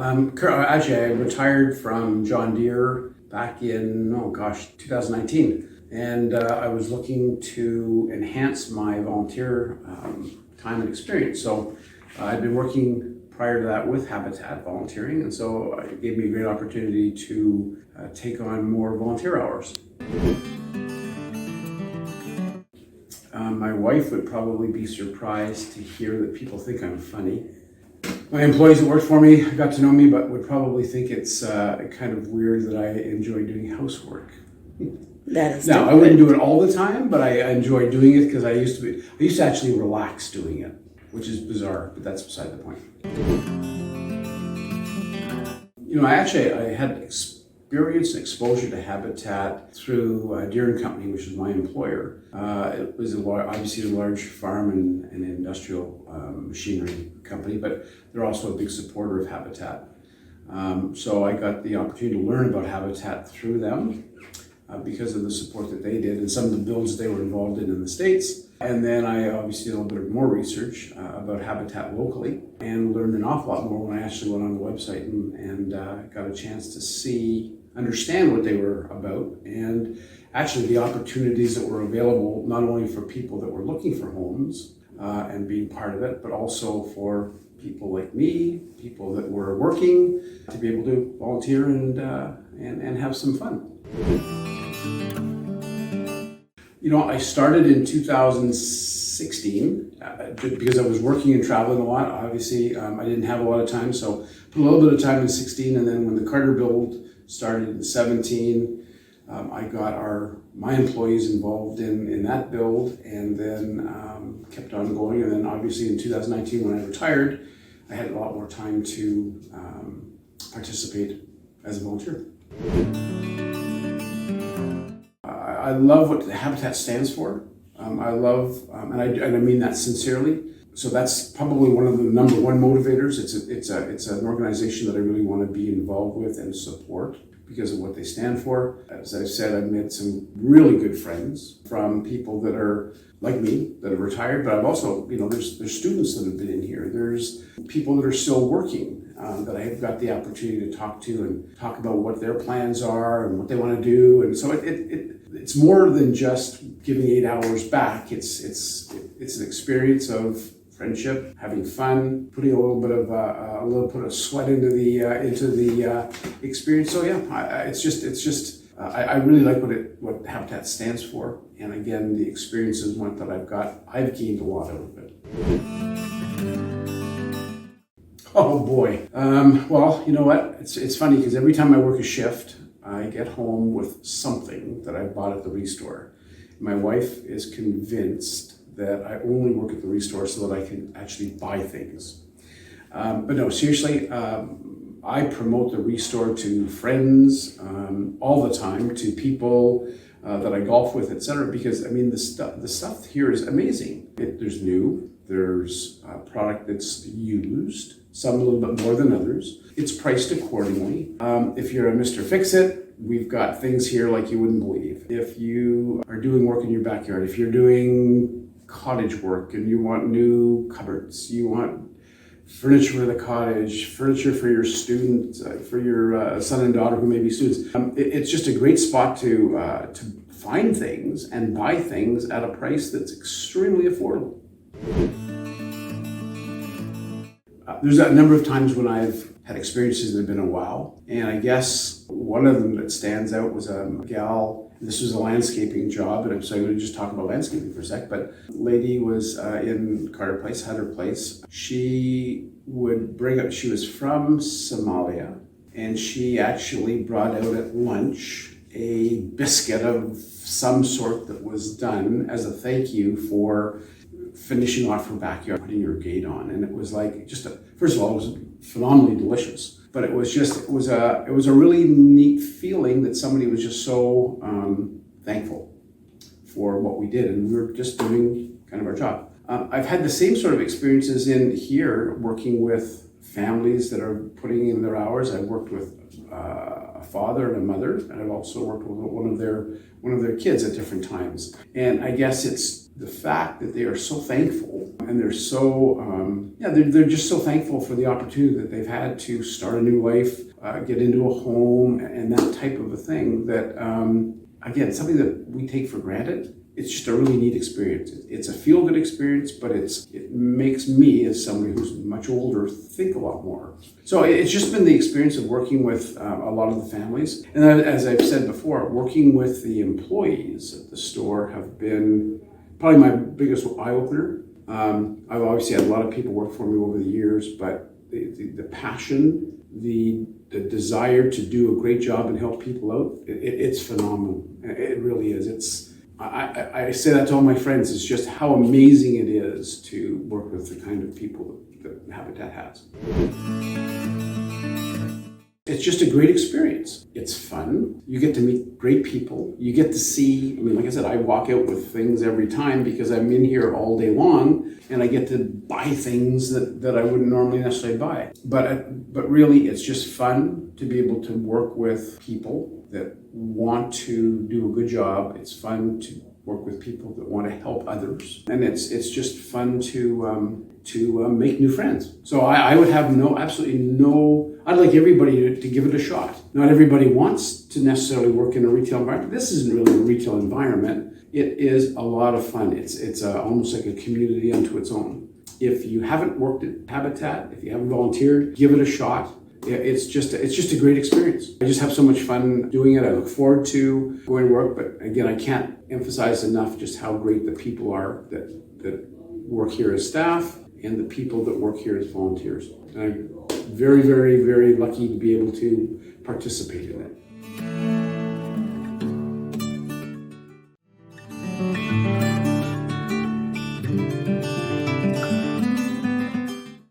Actually, I retired from John Deere back in, 2019. And I was looking to enhance my volunteer time and experience. So I'd been working prior to that with Habitat volunteering, and so it gave me a great opportunity to take on more volunteer hours. My wife would probably be surprised to hear that people think I'm funny. My employees that work for me got to know me, but would probably think it's kind of weird that I enjoy doing housework. That is Now, I wouldn't do it all the time, but I enjoy doing it because I used to actually relax doing it, which is bizarre, but that's beside the point. I had experience and exposure to Habitat through Deere & Company, which is my employer. It was obviously a large farm and industrial machinery company, but they're also a big supporter of Habitat. So I got the opportunity to learn about Habitat through them because of the support that they did and some of the builds they were involved in the States. And then I obviously did a little bit more research about Habitat locally and learned an awful lot more when I actually went on the website and got a chance to understand what they were about, and actually the opportunities that were available not only for people that were looking for homes and being part of it, but also for people like me, people that were working, to be able to volunteer and have some fun. I started in 2016 because I was working and traveling a lot. Obviously, I didn't have a lot of time, so put a little bit of time in 16, and then when the Carter build started in 17, I got my employees involved in that build, and then kept on going. And then obviously in 2019, when I retired, I had a lot more time to participate as a volunteer. I love what the Habitat stands for. I love, and I mean that sincerely. So that's probably one of the number one motivators. It's an organization that I really want to be involved with and support because of what they stand for. As I said, I've met some really good friends from people that are like me, that have retired, but I've also, there's students that have been in here. There's people that are still working that I have got the opportunity to talk to and talk about what their plans are and what they want to do. And so it's more than just giving 8 hours back. It's an experience of friendship, having fun, putting a little bit of sweat into the experience. So yeah, I really like what Habitat stands for, and again, the experiences that I've gained a lot out of it. Oh boy. Well, you know what? It's funny because every time I work a shift, I get home with something that I bought at the restore. My wife is convinced that I only work at the restore so that I can actually buy things. But no, seriously, I promote the restore to friends all the time, to people that I golf with, etc. Because the stuff here is amazing. There's new, there's a product that's used, some a little bit more than others. It's priced accordingly. If you're a Mr. Fix-It, we've got things here like you wouldn't believe. If you are doing work in your backyard, if you're doing cottage work and you want new cupboards, you want furniture for the cottage, furniture for your students, for your son and daughter who may be students. It's just a great spot to find things and buy things at a price that's extremely affordable. There's a number of times when I've had experiences that have been a wow, and I guess one of them that stands out was a gal. This was a landscaping job, and so I'm going to just talk about landscaping for a sec, but lady was in Carter Place, had her place. She would bring up, she was from Somalia, and she actually brought out at lunch a biscuit of some sort that was done as a thank you for finishing off her backyard, putting her gate on. And it was like, first of all, it was phenomenally delicious, but it was a really neat feeling that somebody was just so thankful for what we did, and we were just doing kind of our job. I've had the same sort of experiences in here working with families that are putting in their hours. I've worked with a father and a mother, and I've also worked with one of their kids at different times. And I guess it's the fact that they are so thankful and they're so, they're just so thankful for the opportunity that they've had to start a new life, get into a home, and that type of a thing that, again, something that we take for granted. It's just a really neat experience. It's a feel-good experience, but it makes me, as somebody who's much older, think a lot more. So it's just been the experience of working with a lot of the families. And as I've said before, working with the employees at the store have been probably my biggest eye-opener. I've obviously had a lot of people work for me over the years, but the passion, the desire to do a great job and help people out, it's phenomenal. It really is. I say that to all my friends. It's just how amazing it is to work with the kind of people that Habitat has. It's just a great experience. It's fun. You get to meet great people. You get to see, like I said, I walk out with things every time because I'm in here all day long and I get to buy things that I wouldn't normally necessarily buy. But really, it's just fun to be able to work with people that want to do a good job. It's fun to work with people that want to help others. And it's just fun to make new friends. So I would have I'd like everybody to give it a shot. Not everybody wants to necessarily work in a retail environment. This isn't really a retail environment. It is a lot of fun. It's almost like a community unto its own. If you haven't worked at Habitat, if you haven't volunteered, give it a shot. It's just a great experience. I just have so much fun doing it. I look forward to going to work, but again, I can't emphasize enough just how great the people are that work here as staff and the people that work here as volunteers. And I'm very, very, very lucky to be able to participate in it.